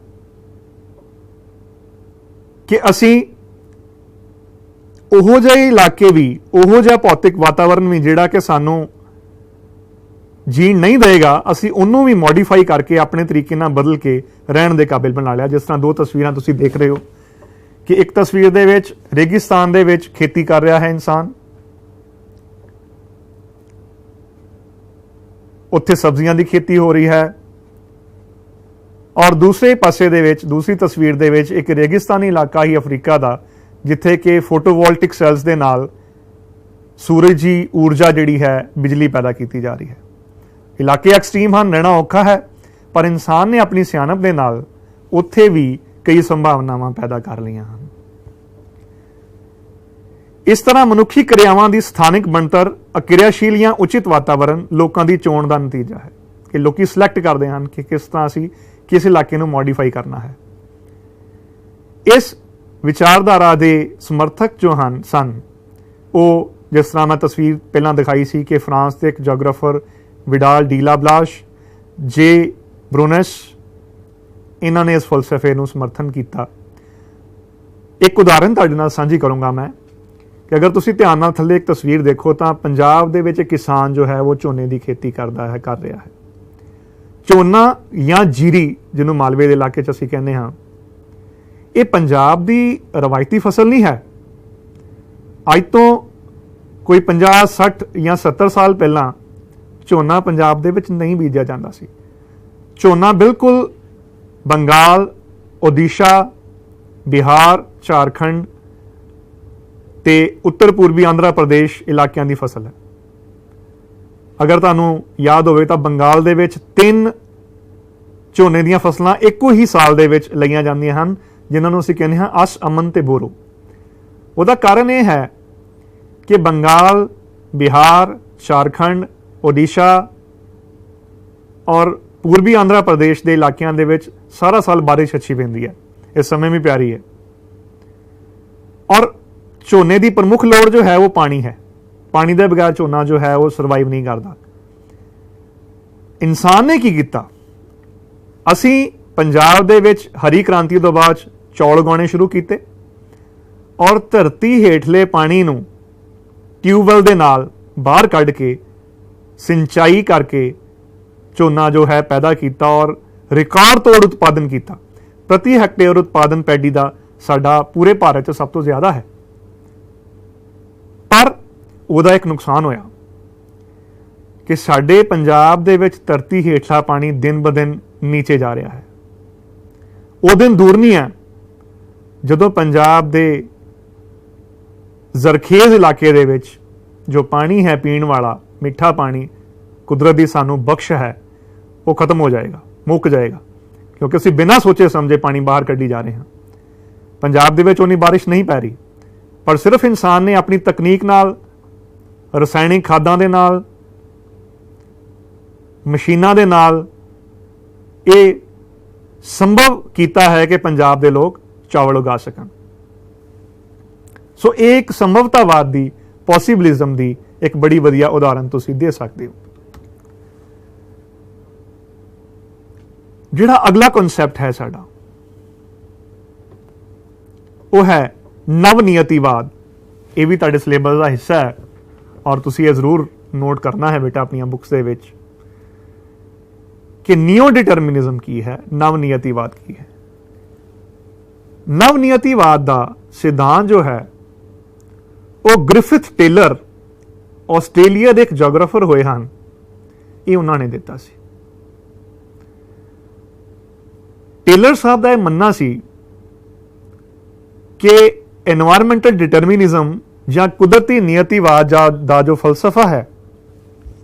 ਕਿ ਅਸੀਂ ਉਹੋ ਜਿਹੇ ਇਲਾਕੇ ਵੀ, ਉਹੋ ਜਿਹਾ ਭੌਤਿਕ ਵਾਤਾਵਰਣ ਵੀ ਜਿਹੜਾ ਕਿ ਸਾਨੂੰ ਜੀਣ ਨਹੀਂ ਦੇਗਾ, ਅਸੀਂ ਉਹਨੂੰ ਵੀ ਮੋਡੀਫਾਈ ਕਰਕੇ ਆਪਣੇ ਤਰੀਕੇ ਨਾਲ ਬਦਲ ਕੇ ਰਹਿਣ ਦੇ ਕਾਬਿਲ ਬਣਾ ਲਿਆ। ਜਿਸ ਤਰ੍ਹਾਂ ਦੋ ਤਸਵੀਰਾਂ ਤੁਸੀਂ ਦੇਖ ਰਹੇ ਹੋ ਕਿ ਇੱਕ ਤਸਵੀਰ ਦੇ ਵਿੱਚ ਰੇਗਿਸਤਾਨ ਦੇ ਵਿੱਚ ਖੇਤੀ ਕਰ ਰਿਹਾ ਹੈ ਇਨਸਾਨ, ਉੱਥੇ ਸਬਜ਼ੀਆਂ ਦੀ ਖੇਤੀ ਹੋ ਰਹੀ ਹੈ, ਔਰ ਦੂਸਰੇ ਪਾਸੇ ਦੇ ਵਿੱਚ ਦੂਸਰੀ ਤਸਵੀਰ ਦੇ ਵਿੱਚ ਇੱਕ ਰੇਗਿਸਤਾਨੀ ਇਲਾਕਾ ਹੀ ਅਫਰੀਕਾ ਦਾ, ਜਿੱਥੇ ਕਿ ਫੋਟੋਵੋਲਟਿਕ ਸੈਲਸ ਦੇ ਨਾਲ ਸੂਰਜੀ ਊਰਜਾ ਜਿਹੜੀ ਹੈ ਬਿਜਲੀ ਪੈਦਾ ਕੀਤੀ ਜਾ ਰਹੀ ਹੈ। ਇਲਾਕੇ ਐਕਸਟ੍ਰੀਮ ਹਨ, ਰਹਿਣਾ ਔਖਾ ਹੈ, ਪਰ ਇਨਸਾਨ ਨੇ ਆਪਣੀ ਸਿਆਣਪ ਦੇ ਨਾਲ ਉੱਥੇ ਵੀ ਕਈ ਸੰਭਾਵਨਾਵਾਂ ਪੈਦਾ ਕਰ ਲਈਆਂ ਹਨ। ਇਸ ਤਰ੍ਹਾਂ ਮਨੁੱਖੀ ਕਿਰਿਆਵਾਂ ਦੀ ਸਥਾਨਿਕ ਬਣਤਰ, ਅਕਿਰਿਆਸ਼ੀਲ ਜਾਂ ਉਚਿਤ ਵਾਤਾਵਰਣ ਲੋਕਾਂ ਦੀ ਚੋਣ ਦਾ ਨਤੀਜਾ ਹੈ ਕਿ ਲੋਕੀ ਸਿਲੈਕਟ ਕਰਦੇ ਹਨ ਕਿ ਕਿਸ ਤਰ੍ਹਾਂ ਅਸੀਂ ਕਿਸ ਇਲਾਕੇ ਨੂੰ ਮੋਡੀਫਾਈ ਕਰਨਾ ਹੈ। ਇਸ ਵਿਚਾਰਧਾਰਾ ਦੇ ਸਮਰਥਕ ਜੋ ਸਨ ਉਹ, ਜਿਸ ਤਰ੍ਹਾਂ ਮੈਂ ਤਸਵੀਰ ਪਹਿਲਾਂ ਦਿਖਾਈ ਸੀ ਕਿ ਫਰਾਂਸ ਦੇ ਇੱਕ ਜੀਓਗ੍ਰਾਫਰ ਵਿਡਾਲ ਡੀ ਲਾ ਬਲਾਸ਼, ਜੇ ਬਰੂਨੈਸ, ਇਹਨਾਂ ਨੇ ਇਸ ਫਲਸਫੇ ਨੂੰ ਸਮਰਥਨ ਕੀਤਾ। ਇੱਕ ਉਦਾਹਰਨ ਤੁਹਾਡੇ ਨਾਲ ਸਾਂਝੀ ਕਰੂੰਗਾ ਮੈਂ ਕਿ ਅਗਰ ਤੁਸੀਂ ਧਿਆਨ ਨਾਲ ਥੱਲੇ ਇੱਕ ਤਸਵੀਰ ਦੇਖੋ ਤਾਂ ਪੰਜਾਬ ਦੇ ਵਿੱਚ ਕਿਸਾਨ ਜੋ ਹੈ ਉਹ ਝੋਨੇ ਦੀ ਖੇਤੀ ਕਰ ਰਿਹਾ ਹੈ। ਝੋਨਾ ਜਾਂ ਜੀਰੀ, ਜਿਹਨੂੰ ਮਾਲਵੇ ਦੇ ਇਲਾਕੇ 'ਚ ਅਸੀਂ ਕਹਿੰਦੇ ਹਾਂ, ਇਹ ਪੰਜਾਬ ਦੀ ਰਵਾਇਤੀ ਫਸਲ ਨਹੀਂ ਹੈ। ਅੱਜ ਤੋਂ ਕੋਈ 50, 60 ਜਾਂ 70 ਸਾਲ ਪਹਿਲਾਂ ਝੋਨਾ ਪੰਜਾਬ ਦੇ ਵਿੱਚ ਨਹੀਂ ਬੀਜਿਆ ਜਾਂਦਾ ਸੀ। ਝੋਨਾ ਬਿਲਕੁਲ ਬੰਗਾਲ, ਓਡੀਸ਼ਾ, ਬਿਹਾਰ, ਝਾਰਖੰਡ ਤੇ ਉੱਤਰ ਪੂਰਬੀ ਆਂਧਰਾ ਪ੍ਰਦੇਸ਼ ਇਲਾਕਿਆਂ ਦੀ ਫਸਲ ਹੈ। ਅਗਰ ਤੁਹਾਨੂੰ ਯਾਦ ਹੋਵੇ ਤਾਂ ਬੰਗਾਲ ਦੇ ਵਿੱਚ 3 ਝੋਨੇ ਦੀਆਂ ਫਸਲਾਂ ਇੱਕੋ ਹੀ ਸਾਲ ਦੇ ਵਿੱਚ ਲਈਆਂ ਜਾਂਦੀਆਂ ਹਨ, ਜਿਨ੍ਹਾਂ ਨੂੰ ਅਸੀਂ ਕਹਿੰਦੇ ਹਾਂ ਅਸ, ਅਮਨ ਤੇ ਬੋਰੋ। ਉਹਦਾ ਕਾਰਨ ਇਹ ਹੈ ਕਿ ਬੰਗਾਲ, ਬਿਹਾਰ, ਝਾਰਖੰਡ, ਓਡੀਸ਼ਾ ਔਰ ਪੂਰਬੀ ਆਂਧਰਾ ਪ੍ਰਦੇਸ਼ ਦੇ ਇਲਾਕਿਆਂ ਦੇ ਵਿੱਚ ਸਾਰਾ ਸਾਲ ਬਾਰਿਸ਼ ਅੱਛੀ ਪੈਂਦੀ ਹੈ, ਇਸ ਸਮੇਂ ਵੀ ਪਿਆਰੀ ਹੈ। ਔਰ ਝੋਨੇ ਦੀ ਪ੍ਰਮੁੱਖ ਲੋੜ ਜੋ ਹੈ ਉਹ ਪਾਣੀ ਹੈ। ਪਾਣੀ ਦੇ ਬਗੈਰ ਝੋਨਾ ਜੋ ਹੈ ਉਹ ਸਰਵਾਈਵ ਨਹੀਂ ਕਰਦਾ। ਇਨਸਾਨ ਨੇ ਕੀ ਕੀਤਾ, ਅਸੀਂ ਪੰਜਾਬ ਦੇ ਵਿੱਚ ਹਰੀ ਕ੍ਰਾਂਤੀ ਤੋਂ ਬਾਅਦ ਚੌਲ ਉਗਾਉਣੇ ਸ਼ੁਰੂ ਕੀਤੇ ਔਰ ਧਰਤੀ ਹੇਠਲੇ ਪਾਣੀ ਨੂੰ ਟਿਊਬਵੈਲ ਦੇ ਨਾਲ ਬਾਹਰ ਕੱਢ ਕੇ ਸਿੰਚਾਈ ਕਰਕੇ ਝੋਨਾ ਜੋ ਹੈ ਪੈਦਾ ਕੀਤਾ ਔਰ ਰਿਕਾਰਡ ਤੋੜ ਉਤਪਾਦਨ ਕੀਤਾ। ਪ੍ਰਤੀ ਹੈਕਟੇਅਰ ਉਤਪਾਦਨ ਪੈਡੀ ਦਾ ਸਾਡਾ ਪੂਰੇ ਭਾਰਤ 'ਚ ਸਭ ਤੋਂ ਜ਼ਿਆਦਾ ਹੈ। ਪਰ ਉਹਦਾ ਇੱਕ ਨੁਕਸਾਨ ਹੋਇਆ ਕਿ ਸਾਡੇ ਪੰਜਾਬ ਦੇ ਵਿੱਚ ਧਰਤੀ ਹੇਠਲਾ ਪਾਣੀ ਦਿਨ ਬ ਦਿਨ ਨੀਚੇ ਜਾ ਰਿਹਾ ਹੈ। ਉਹ ਦਿਨ ਦੂਰ ਨਹੀਂ ਹੈ ਜਦੋਂ ਪੰਜਾਬ ਦੇ ਜ਼ਰਖੇਜ਼ ਇਲਾਕੇ ਦੇ ਵਿੱਚ ਜੋ ਪਾਣੀ ਹੈ ਪੀਣ ਵਾਲਾ ਮਿੱਠਾ ਪਾਣੀ ਕੁਦਰਤ ਦੀ ਸਾਨੂੰ ਬਖਸ਼ ਹੈ, ਉਹ ਖਤਮ ਹੋ ਜਾਏਗਾ, ਮੁੱਕ ਜਾਏਗਾ, ਕਿਉਂਕਿ ਅਸੀਂ ਬਿਨਾਂ ਸੋਚੇ ਸਮਝੇ ਪਾਣੀ ਬਾਹਰ ਕੱਢੀ ਜਾ ਰਹੇ ਹਾਂ। ਪੰਜਾਬ ਦੇ ਵਿੱਚ ਉਨੀ ਬਾਰਿਸ਼ ਨਹੀਂ ਪੈ ਰਹੀ, ਪਰ ਸਿਰਫ ਇਨਸਾਨ ਨੇ ਆਪਣੀ ਤਕਨੀਕ ਨਾਲ, ਰਸਾਇਣਿਕ ਖਾਦਾਂ ਦੇ ਨਾਲ, ਮਸ਼ੀਨਾਂ ਦੇ ਨਾਲ ਇਹ ਸੰਭਵ ਕੀਤਾ ਹੈ ਕਿ ਪੰਜਾਬ ਦੇ ਲੋਕ ਚਾਵਲ ਉਗਾ ਸਕਣ। ਸੋ ਇਹ ਇੱਕ ਸੰਭਵਤਾਵਾਦ ਦੀ, ਪੋਸੀਬਿਲਿਜ਼ਮ ਦੀ ਇੱਕ ਬੜੀ ਵਧੀਆ ਉਦਾਹਰਨ ਤੁਸੀਂ ਦੇ ਸਕਦੇ ਹੋ। ਜਿਹੜਾ ਅਗਲਾ ਕਨਸੈਪਟ ਹੈ ਸਾਡਾ, ਉਹ ਹੈ ਨਵਨੀਅਤੀਵਾਦ। ਇਹ ਵੀ ਤੁਹਾਡੇ ਸਿਲੇਬਸ ਦਾ ਹਿੱਸਾ ਹੈ ਔਰ ਤੁਸੀਂ ਇਹ ਜ਼ਰੂਰ ਨੋਟ ਕਰਨਾ ਹੈ ਬੇਟਾ ਆਪਣੀਆਂ ਬੁੱਕਸ ਦੇ ਵਿੱਚ ਕਿ ਨਿਓ ਡਿਟਰਮਿਨਿਜ਼ਮ ਕੀ ਹੈ, ਨਵਨੀਅਤੀਵਾਦ ਕੀ ਹੈ। ਨਵਨੀਅਤੀਵਾਦ ਦਾ ਸਿਧਾਂਤ ਜੋ ਹੈ ਉਹ ਗ੍ਰਿਫਿਥ ਟੇਲਰ, ਆਸਟ੍ਰੇਲੀਆ ਦੇ ਇੱਕ ਜੀਓਗ੍ਰਾਫਰ ਹੋਏ ਹਨ, ਇਹ ਉਹਨਾਂ ਨੇ ਦਿੱਤਾ ਸੀ। ਟੇਲਰ ਸਾਹਿਬ ਦਾ ਇਹ ਮੰਨਣਾ ਸੀ ਕਿ এনवायरमेंटल ਡਿਟਰਮਿਨਿਜ਼ਮ ਜਾਂ ਕੁਦਰਤੀ ਨਿਯਤੀਵਾਦ ਦਾ ਜੋ ਫਲਸਫਾ ਹੈ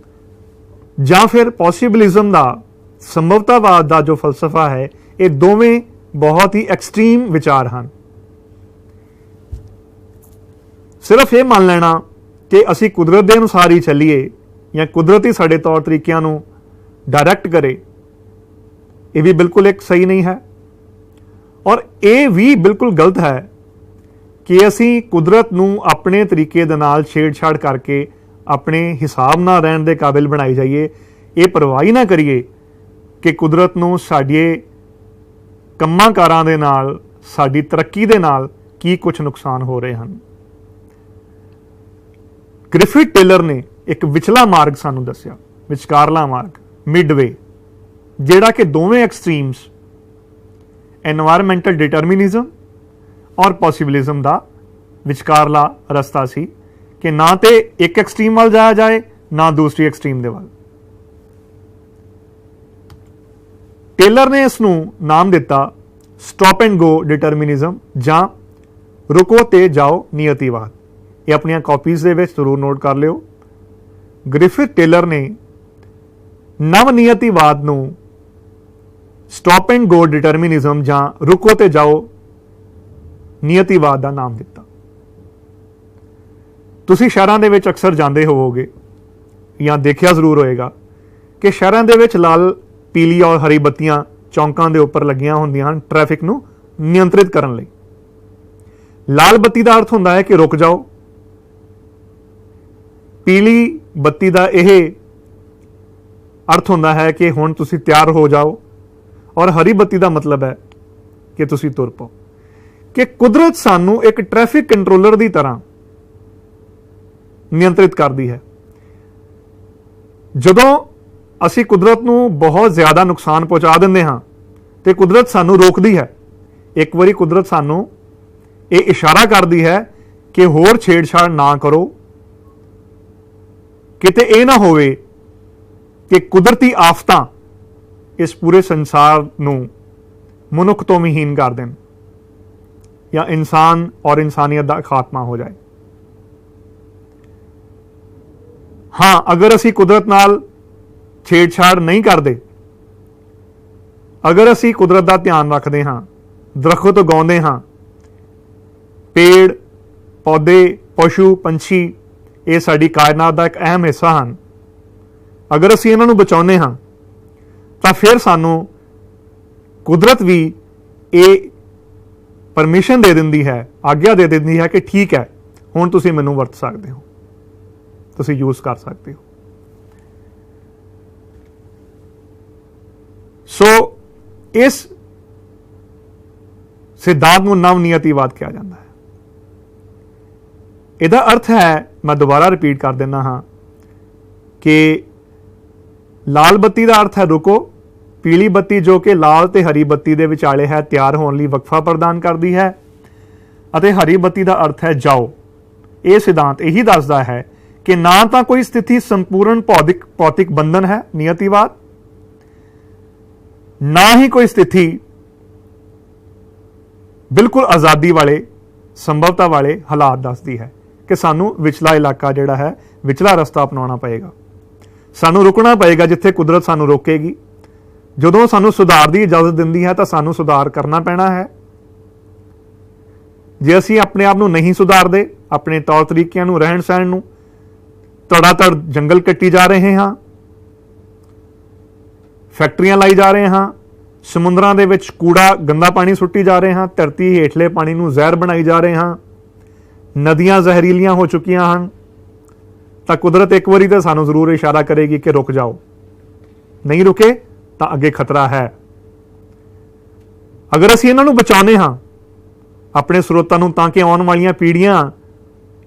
ਜਾਂ ਫਿਰ ਪੋਸੀਬਿਲਿਜ਼ਮ ਦਾ, ਸੰਭਵਤਾਵਾਦ ਦਾ ਜੋ ਫਲਸਫਾ ਹੈ, ਇਹ ਦੋਵੇਂ ਬਹੁਤ ਹੀ ਐਕਸਟ੍ਰੀਮ ਵਿਚਾਰ ਹਨ। ਸਿਰਫ ਇਹ ਮੰਨ ਲੈਣਾ ਕਿ ਅਸੀਂ ਕੁਦਰਤ ਦੇ ਅਨੁਸਾਰ ਹੀ ਚੱਲੀਏ ਜਾਂ ਕੁਦਰਤੀ ਸਾਡੇ ਤੌਰ ਤਰੀਕਿਆਂ ਨੂੰ ਡਾਇਰੈਕਟ ਕਰੇ, ਇਹ ਵੀ ਬਿਲਕੁਲ ਇੱਕ ਸਹੀ ਨਹੀਂ ਹੈ। ਔਰ ਇਹ ਵੀ ਬਿਲਕੁਲ ਗਲਤ ਹੈ ਕਿ ਅਸੀਂ ਕੁਦਰਤ ਨੂੰ ਆਪਣੇ ਤਰੀਕੇ ਦੇ ਨਾਲ ਛੇੜਛਾੜ ਕਰਕੇ ਆਪਣੇ ਹਿਸਾਬ ਨਾਲ ਰਹਿਣ ਦੇ ਕਾਬਿਲ ਬਣਾਈ ਜਾਈਏ। ਇਹ ਪਰਵਾਹ ਹੀ ਨਾ ਕਰੀਏ ਕਿ ਕੁਦਰਤ ਨੂੰ ਸਾਡੇ ਕੰਮਾਂ ਕਾਰਾਂ ਦੇ ਨਾਲ, ਸਾਡੀ ਤਰੱਕੀ ਦੇ ਨਾਲ ਕੀ ਕੁਝ ਨੁਕਸਾਨ ਹੋ ਰਹੇ ਹਨ। ਗ੍ਰਿਫਿਥ ਟੇਲਰ ਨੇ ਇੱਕ ਵਿਚਲਾ ਮਾਰਗ ਸਾਨੂੰ ਦੱਸਿਆ, ਵਿਚਕਾਰਲਾ ਮਾਰਗ, ਮਿਡਵੇ, ਜਿਹੜਾ ਕਿ ਦੋਵੇਂ ਐਕਸਟ੍ਰੀਮਸ, এনवायरमेंटल ਡਿਟਰਮਿਨਿਜ਼ਮ ਔਰ ਪੋਸੀਬਿਲਿਜ਼ਮ ਦਾ ਵਿਚਕਾਰਲਾ ਰਸਤਾ ਸੀ ਕਿ ਨਾ ਤੇ ਇੱਕ ਐਕਸਟ੍ਰੀਮ ਵੱਲ ਜਾਇਆ ਜਾਏ, ਨਾ ਦੂਸਰੀ ਐਕਸਟ੍ਰੀਮ ਦੇ ਵੱਲ। ਟੇਲਰ ਨੇ ਇਸ ਨੂੰ ਨਾਮ ਦਿੱਤਾ ਸਟਾਪ ਐਂਡ ਗੋ ਡਿਟਰਮਿਨਿਜ਼ਮ ਜਾਂ ਰੁਕੋ ਤੇ ਜਾਓ ਨਿਯਤੀਵਾਦ। ਇਹ ਆਪਣੀਆਂ ਕਾਪੀਜ਼ ਦੇ ਵਿੱਚ ਜ਼ਰੂਰ ਨੋਟ ਕਰ ਲਿਓ। ਗ੍ਰਿਫਿਥ ਟੇਲਰ ਨੇ ਨਵਨੀਅਤੀਵਾਦ ਨੂੰ ਸਟਾਪ ਐਂਡ ਗੋ ਡਿਟਰਮਿਨਿਜ਼ਮ ਜਾਂ ਰੁਕੋ ਤੇ ਜਾਓ ਨਿਯਤੀਵਾਦ ਦਾ ਨਾਮ ਦਿੱਤਾ। ਤੁਸੀਂ ਸ਼ਹਿਰਾਂ ਦੇ ਵਿੱਚ ਅਕਸਰ ਜਾਂਦੇ ਹੋਵੋਗੇ ਜਾਂ ਦੇਖਿਆ ਜ਼ਰੂਰ ਹੋਏਗਾ ਕਿ ਸ਼ਹਿਰਾਂ ਦੇ ਵਿੱਚ ਲਾਲ, ਪੀਲੀ ਔਰ ਹਰੀ ਬੱਤੀਆਂ ਚੌਂਕਾਂ ਦੇ ਉੱਪਰ ਲੱਗੀਆਂ ਹੁੰਦੀਆਂ ਹਨ ਟ੍ਰੈਫਿਕ ਨੂੰ ਨਿਯੰਤਰਿਤ ਕਰਨ ਲਈ। ਲਾਲ ਬੱਤੀ ਦਾ ਅਰਥ ਹੁੰਦਾ ਹੈ ਕਿ ਰੁਕ ਜਾਓ, ਪੀਲੀ ਬੱਤੀ ਦਾ ਇਹ ਅਰਥ ਹੁੰਦਾ ਹੈ ਕਿ ਹੁਣ ਤੁਸੀਂ ਤਿਆਰ ਹੋ ਜਾਓ, ਔਰ ਹਰੀ ਬੱਤੀ ਦਾ ਮਤਲਬ ਹੈ ਕਿ ਤੁਸੀਂ ਤੁਰ ਪਾਓ। ਕਿ ਕੁਦਰਤ ਸਾਨੂੰ ਇੱਕ ਟ੍ਰੈਫਿਕ ਕੰਟਰੋਲਰ ਦੀ ਤਰ੍ਹਾਂ ਨਿਯੰਤਰਿਤ ਕਰਦੀ ਹੈ। ਜਦੋਂ ਅਸੀਂ ਕੁਦਰਤ ਨੂੰ ਬਹੁਤ ਜ਼ਿਆਦਾ ਨੁਕਸਾਨ ਪਹੁੰਚਾ ਦਿੰਦੇ ਹਾਂ ਤੇ ਕੁਦਰਤ ਸਾਨੂੰ ਰੋਕਦੀ ਹੈ। ਇੱਕ ਵਾਰੀ ਕੁਦਰਤ ਸਾਨੂੰ ਇਹ ਇਸ਼ਾਰਾ ਕਰਦੀ ਹੈ ਕਿ ਹੋਰ ਛੇੜਛਾੜ ਨਾ ਕਰੋ, ਕਿਤੇ ਇਹ ਨਾ ਹੋਵੇ ਕਿ ਕੁਦਰਤੀ ਆਫਤਾਂ ਇਸ ਪੂਰੇ ਸੰਸਾਰ ਨੂੰ ਮਨੁੱਖ ਤੋਂ ਵਿਹੀਨ ਕਰ ਦੇਣ ਜਾਂ ਇਨਸਾਨ ਔਰ ਇਨਸਾਨੀਅਤ ਦਾ ਖਾਤਮਾ ਹੋ ਜਾਏ। ਹਾਂ, ਅਗਰ ਅਸੀਂ ਕੁਦਰਤ ਨਾਲ ਛੇੜਛਾੜ ਨਹੀਂ ਕਰਦੇ, ਅਗਰ ਅਸੀਂ ਕੁਦਰਤ ਦਾ ਧਿਆਨ ਰੱਖਦੇ ਹਾਂ, ਦਰਖਤ ਉਗਾਉਂਦੇ ਹਾਂ, ਪੇੜ ਪੌਦੇ, ਪਸ਼ੂ ਪੰਛੀ, ਇਹ ਸਾਡੀ ਕਾਇਨਾਤ ਦਾ ਇੱਕ ਅਹਿਮ ਹਿੱਸਾ ਹਨ, ਅਗਰ ਅਸੀਂ ਇਹਨਾਂ ਨੂੰ ਬਚਾਉਂਦੇ ਹਾਂ ਤਾਂ ਫਿਰ ਸਾਨੂੰ ਕੁਦਰਤ ਵੀ ਇਹ ਪਰਮਿਸ਼ਨ ਦੇ ਦਿੰਦੀ ਹੈ, ਆਗਿਆ ਦੇ ਦਿੰਦੀ ਹੈ ਕਿ ਠੀਕ ਹੈ, ਹੁਣ ਤੁਸੀਂ ਮੈਨੂੰ ਵਰਤ ਸਕਦੇ ਹੋ, ਤੁਸੀਂ ਯੂਜ਼ ਕਰ ਸਕਦੇ ਹੋ। ਸੋ ਇਸ ਸਿਧਾਂਤ ਨੂੰ ਨਵ-ਨਿਯਤੀਵਾਦ ਕਿਹਾ ਜਾਂਦਾ ਹੈ। ਇਹਦਾ ਅਰਥ ਹੈ, ਮੈਂ ਦੁਬਾਰਾ ਰਿਪੀਟ ਕਰ ਦਿੰਦਾ ਹਾਂ, ਕਿ ਲਾਲ ਬੱਤੀ ਦਾ ਅਰਥ ਹੈ ਰੁਕੋ, ਪੀਲੀ ਬੱਤੀ ਜੋ ਕਿ ਲਾਲ ਤੇ ਹਰੀ ਬੱਤੀ ਦੇ ਵਿਚਾਲੇ ਹੈ ਤਿਆਰ ਹੋਣ ਲਈ ਵਕਫਾ ਪ੍ਰਦਾਨ ਕਰਦੀ ਹੈ, ਅਤੇ ਹਰੀ ਬੱਤੀ ਦਾ ਅਰਥ ਹੈ ਜਾਓ। ਇਹ ਸਿਧਾਂਤ ਇਹੀ ਦੱਸਦਾ ਹੈ ਕਿ ਨਾ ਤਾਂ ਕੋਈ ਸਥਿਤੀ ਸੰਪੂਰਨ ਭੌਤਿਕ ਬੰਧਨ ਹੈ ਨਿਯਤੀਵਾਦ, ਨਾ ਹੀ ਕੋਈ ਸਥਿਤੀ ਬਿਲਕੁਲ ਆਜ਼ਾਦੀ ਵਾਲੇ ਸੰਭਵਤਾ ਵਾਲੇ ਹਾਲਾਤ ਦੱਸਦੀ ਹੈ ਕਿ ਸਾਨੂੰ ਵਿਚਲਾ ਇਲਾਕਾ ਜਿਹੜਾ ਹੈ, ਵਿਚਲਾ ਰਸਤਾ ਅਪਣਾਉਣਾ ਪਏਗਾ। ਸਾਨੂੰ ਰੁਕਣਾ ਪਏਗਾ ਜਿੱਥੇ ਕੁਦਰਤ ਸਾਨੂੰ ਰੋਕੇਗੀ। ਜਦੋਂ ਸਾਨੂੰ ਸੁਧਾਰ ਦੀ ਇਜਾਜ਼ਤ ਦਿੰਦੀ ਹੈ ਤਾਂ ਸਾਨੂੰ ਸੁਧਾਰ ਕਰਨਾ ਪੈਣਾ ਹੈ। ਜੇ ਅਸੀਂ ਆਪਣੇ ਆਪ ਨੂੰ ਨਹੀਂ ਸੁਧਾਰਦੇ, ਆਪਣੇ ਤੌਰ ਤਰੀਕਿਆਂ ਨੂੰ, ਰਹਿਣ ਸਹਿਣ ਨੂੰ, ਧੜਾ-ਧੜ ਜੰਗਲ ਕੱਟੀ ਜਾ ਰਹੇ ਹਾਂ, ਫੈਕਟਰੀਆਂ ਲਾਈ ਜਾ ਰਹੇ ਹਾਂ, ਸਮੁੰਦਰਾਂ ਦੇ ਵਿੱਚ ਕੂੜਾ ਗੰਦਾ ਪਾਣੀ ਸੁੱਟੀ ਜਾ ਰਹੇ ਹਾਂ, ਧਰਤੀ ਹੇਠਲੇ ਪਾਣੀ ਨੂੰ ਜ਼ਹਿਰ ਬਣਾਈ ਜਾ ਰਹੇ ਹਾਂ, ਨਦੀਆਂ ਜ਼ਹਿਰੀਲੀਆਂ ਹੋ ਚੁੱਕੀਆਂ ਹਨ, ਤਾਂ ਕੁਦਰਤ ਇੱਕ ਵਾਰੀ ਤਾਂ ਸਾਨੂੰ ਜ਼ਰੂਰ ਇਸ਼ਾਰਾ ਕਰੇਗੀ ਕਿ ਰੁਕ ਜਾਓ। ਨਹੀਂ ਰੁਕੇ ਤਾਂ ਅੱਗੇ ਖਤਰਾ ਹੈ। ਅਗਰ ਅਸੀਂ ਇਹਨਾਂ ਨੂੰ ਬਚਾਉਂਦੇ ਹਾਂ, ਆਪਣੇ ਸਰੋਤਾਂ ਨੂੰ, ਤਾਂ ਕਿ ਆਉਣ ਵਾਲੀਆਂ ਪੀੜ੍ਹੀਆਂ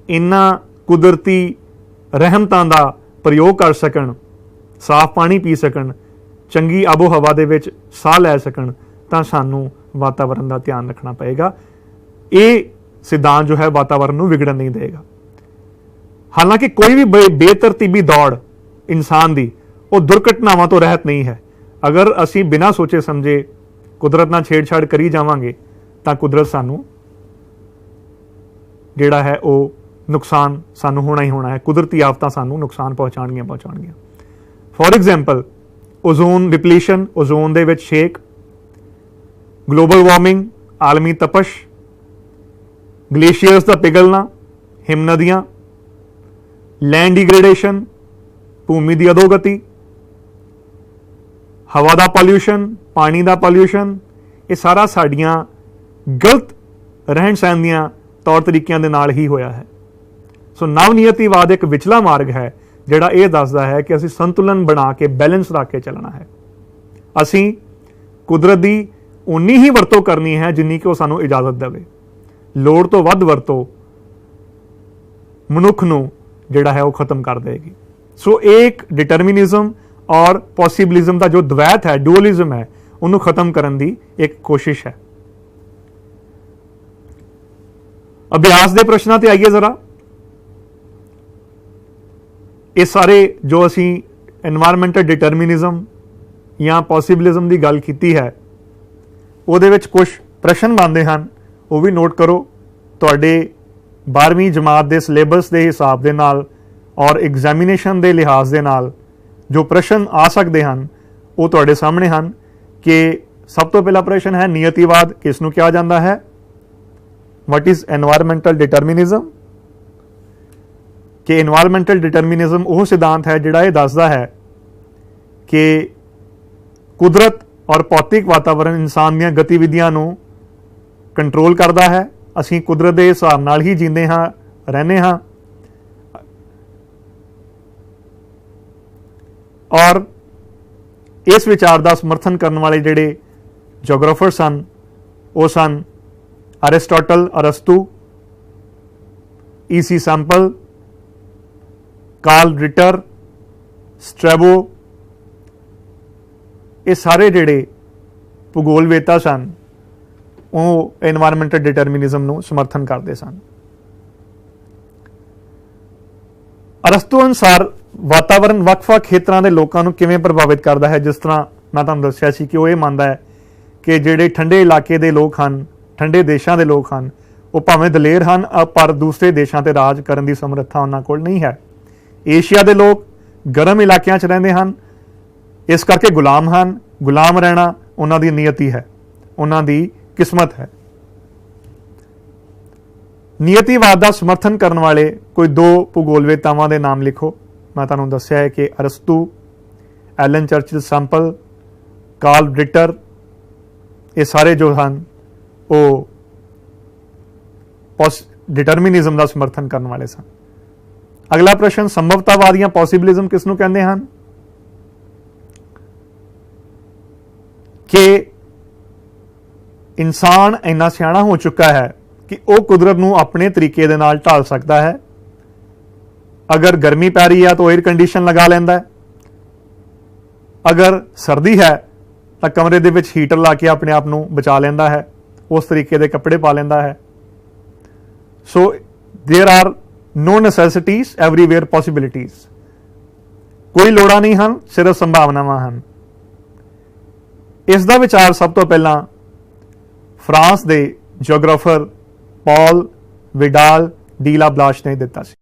ਇਹਨਾਂ ਕੁਦਰਤੀ ਰਹਿਮਤਾਂ ਦਾ ਪ੍ਰਯੋਗ ਕਰ ਸਕਣ, ਸਾਫ਼ ਪਾਣੀ ਪੀ ਸਕਣ, ਚੰਗੀ ਆਬੋ ਹਵਾ ਦੇ ਵਿੱਚ ਸਾਹ ਲੈ ਸਕਣ, ਤਾਂ ਸਾਨੂੰ ਵਾਤਾਵਰਨ ਦਾ ਧਿਆਨ ਰੱਖਣਾ ਪਏਗਾ। ਇਹ ਸਿਧਾਂਤ ਜੋ ਹੈ ਵਾਤਾਵਰਨ ਨੂੰ ਵਿਗੜਨ ਨਹੀਂ ਦੇਗਾ। ਹਾਲਾਂਕਿ ਕੋਈ ਵੀ ਬੇਤਰਤੀਬੀ ਦੌੜ ਇਨਸਾਨ ਦੀ ਉਹ ਦੁਰਘਟਨਾਵਾਂ ਤੋਂ ਰਹਿਤ ਨਹੀਂ ਹੈ। ਅਗਰ ਅਸੀਂ ਬਿਨਾਂ ਸੋਚੇ ਸਮਝੇ ਕੁਦਰਤ ਨਾਲ ਛੇੜਛਾੜ ਕਰੀ ਜਾਵਾਂਗੇ ਤਾਂ ਕੁਦਰਤ ਸਾਨੂੰ ਜਿਹੜਾ ਹੈ ਉਹ ਨੁਕਸਾਨ ਸਾਨੂੰ ਹੋਣਾ ਹੀ ਹੋਣਾ ਹੈ। ਕੁਦਰਤੀ ਆਫਤਾਂ ਸਾਨੂੰ ਨੁਕਸਾਨ ਪਹੁੰਚਾਉਣਗੀਆਂ। For example, ozone depletion, ozone ਦੇ ਵਿੱਚ ਛੇਕ, ਗਲੋਬਲ ਵਾਰਮਿੰਗ, ਆਲਮੀ ਤਪਸ਼, ਗਲੇਸ਼ੀਅਰਸ ਦਾ ਪਿਘਲਣਾ, ਹਿਮ ਨਦੀਆਂ, ਲੈਂਡ ਡਿਗਰੇਡੇਸ਼ਨ, ਭੂਮੀ ਦੀ ਅਧੋਗਤੀ, ਹਵਾ ਦਾ ਪੋਲਿਊਸ਼ਨ, ਪਾਣੀ ਦਾ ਪੋਲਿਊਸ਼ਨ, ਇਹ ਸਾਰਾ ਸਾਡੀਆਂ ਗਲਤ ਰਹਿਣ ਸਹਿਣ ਦੀਆਂ ਤੌਰ ਤਰੀਕਿਆਂ ਦੇ ਨਾਲ ਹੀ ਹੋਇਆ ਹੈ। ਸੋ ਨਵ-ਨਿਯਤੀਵਾਦ ਇੱਕ ਵਿਚਲਾ ਮਾਰਗ ਹੈ ਜਿਹੜਾ ਇਹ ਦੱਸਦਾ ਹੈ ਕਿ ਅਸੀਂ ਸੰਤੁਲਨ ਬਣਾ ਕੇ, ਬੈਲੈਂਸ ਰੱਖ ਕੇ ਚੱਲਣਾ ਹੈ। ਅਸੀਂ ਕੁਦਰਤ ਦੀ ਉਨੀ ਹੀ ਵਰਤੋਂ ਕਰਨੀ ਹੈ ਜਿੰਨੀ ਕਿ ਉਹ ਸਾਨੂੰ ਇਜਾਜ਼ਤ ਦੇਵੇ। ਲੋੜ ਤੋਂ ਵੱਧ ਵਰਤੋਂ ਮਨੁੱਖ ਨੂੰ ਜਿਹੜਾ ਹੈ ਉਹ ਖਤਮ ਕਰ ਦੇਗੀ। ਸੋ ਇੱਕ ਡਿਟਰਮਿਨਿਜ਼ਮ ਔਰ ਪੋਸੀਬਿਲਿਜ਼ਮ ਦਾ ਜੋ ਦਵੈਤ ਹੈ, ਡੂਅਲਿਜ਼ਮ ਹੈ, ਉਹਨੂੰ ਖਤਮ ਕਰਨ ਦੀ ਇੱਕ ਕੋਸ਼ਿਸ਼ ਹੈ। ਅਭਿਆਸ ਦੇ ਪ੍ਰਸ਼ਨਾਂ ਤੇ ਆਈਏ ਜ਼ਰਾ। ਇਹ ਸਾਰੇ ਜੋ ਅਸੀਂ এনवायरमेंटल ਡਿਟਰਮਿਨਿਜ਼ਮ ਜਾਂ ਪੋਸੀਬਿਲਿਜ਼ਮ ਦੀ ਗੱਲ ਕੀਤੀ ਹੈ, ਉਹਦੇ ਵਿੱਚ ਕੁਝ ਪ੍ਰਸ਼ਨ ਬਣਦੇ ਹਨ, ਉਹ ਵੀ ਨੋਟ ਕਰੋ। ਤੁਹਾਡੇ 12ਵੀਂ ਜਮਾਤ ਦੇ ਸਿਲੇਬਸ ਦੇ ਹਿਸਾਬ ਦੇ ਨਾਲ ਔਰ ਐਗਜ਼ਾਮੀਨੇਸ਼ਨ ਦੇ ਲਿਹਾਜ਼ ਦੇ ਨਾਲ ਜੋ ਪ੍ਰਸ਼ਨ ਆ ਸਕਦੇ ਹਨ ਉਹ ਤੁਹਾਡੇ ਸਾਹਮਣੇ ਹਨ। ਕਿ ਸਭ ਤੋਂ ਪਹਿਲਾ ਪ੍ਰਸ਼ਨ ਹੈ, ਨਿਯਤੀਵਾਦ ਕਿਸ ਨੂੰ ਕਿਹਾ ਜਾਂਦਾ ਹੈ? What is environmental determinism? ਕਿ environmental determinism ਉਹ ਸਿਧਾਂਤ ਹੈ ਜਿਹੜਾ ਇਹ ਦੱਸਦਾ ਹੈ ਕਿ ਕੁਦਰਤ ਔਰ ਭੌਤਿਕ ਵਾਤਾਵਰਣ ਇਨਸਾਨ ਦੀਆਂ ਗਤੀਵਿਧੀਆਂ ਨੂੰ ਕੰਟਰੋਲ ਕਰਦਾ ਹੈ। ਅਸੀਂ ਕੁਦਰਤ ਦੇ ਹਿਸਾਬ ਨਾਲ ਹੀ ਜੀਂਦੇ ਹਾਂ, ਰਹਿੰਦੇ ਹਾਂ। ਔਰ ਇਸ ਵਿਚਾਰ ਦਾ ਸਮਰਥਨ ਕਰਨ ਵਾਲੇ ਜਿਹੜੇ ਜੀਓਗ੍ਰਾਫਰ ਸਨ ਉਹ ਸਨ ਅਰਿਸਟੋਟਲ, ਅਰਸਤੂ, EC Semple, Carl Ritter, Strabo. ਇਹ ਸਾਰੇ ਜਿਹੜੇ ਭੂਗੋਲਵੇਤਾ ਸਨ ਉਹ এনवायरमेंटल ਡਿਟਰਮਿਨਿਜ਼ਮ ਨੂੰ ਸਮਰਥਨ ਕਰਦੇ ਸਨ। ਅਰਸਤੂ ਅਨੁਸਾਰ ਵਾਤਾਵਰਣ ਵੱਖ-ਵੱਖ ਖੇਤਰਾਂ ਦੇ ਲੋਕਾਂ ਨੂੰ ਕਿਵੇਂ ਪ੍ਰਭਾਵਿਤ ਕਰਦਾ ਹੈ। ਜਿਸ ਤਰ੍ਹਾਂ ਮੈਂ ਤੁਹਾਨੂੰ ਦੱਸਿਆ ਸੀ ਕਿ ਉਹ ਇਹ ਮੰਨਦਾ ਹੈ ਕਿ ਜਿਹੜੇ ਠੰਡੇ ਇਲਾਕੇ ਦੇ ਲੋਕ ਹਨ, ਠੰਡੇ ਦੇਸ਼ਾਂ ਦੇ ਲੋਕ ਹਨ, ਉਹ ਭਾਵੇਂ ਦਲੇਰ ਹਨ ਪਰ ਦੂਸਰੇ ਦੇਸ਼ਾਂ ਤੇ ਰਾਜ ਕਰਨ ਦੀ ਸਮਰੱਥਾ ਉਹਨਾਂ ਕੋਲ ਨਹੀਂ ਹੈ। ਏਸ਼ੀਆ ਦੇ ਲੋਕ ਗਰਮ ਇਲਾਕਿਆਂ 'ਚ ਰਹਿੰਦੇ ਹਨ, ਇਸ ਕਰਕੇ ਗੁਲਾਮ ਹਨ। ਗੁਲਾਮ ਰਹਿਣਾ ਉਹਨਾਂ ਦੀ ਨਿਯਤੀ ਹੈ, ਉਹਨਾਂ ਦੀ ਕਿਸਮਤ ਹੈ। ਨਿਯਤੀਵਾਦ ਦਾ ਸਮਰਥਨ ਕਰਨ ਵਾਲੇ ਕੋਈ ਦੋ ਭੂਗੋਲਵੇਤਾਵਾਂ ਦੇ ਨਾਮ ਲਿਖੋ। ਮੈਂ ਤੁਹਾਨੂੰ ਦੱਸਿਆ ਹੈ ਕਿ Arastu, Ellen Churchill Semple, Carl Ritter, ਇਹ ਸਾਰੇ ਜੋ ਹਨ ਉਹ ਡਿਟਰਮਿਨਿਜ਼ਮ ਦਾ ਸਮਰਥਨ ਕਰਨ ਵਾਲੇ ਸਨ। ਅਗਲਾ ਪ੍ਰਸ਼ਨ, ਸੰਭਵਤਾਵਾਦ ਜਾਂ ਪੋਸੀਬਿਲਿਜ਼ਮ ਕਿਸ ਨੂੰ ਕਹਿੰਦੇ ਹਨ? कि इंसान इन्ना सियाना हो चुका है कि वह कुदरत नूं अपने तरीके दे नाल ढाल सकता है। अगर गर्मी पै रही है तो एयर कंडीशन लगा लेंदा है, अगर सर्दी है तो कमरे दे विच हीटर ला के अपने आप नूं बचा लेंदा है, उस तरीके दे कपड़े पा लेंदा है। So there are no necessities everywhere possibilities. कोई लोड़ा नहीं हैं, सिर्फ संभावनावां हैं। इस दा विचार सब तो पहला फ्रांस के geographer Paul Vidal de la Blache ने दिता सी।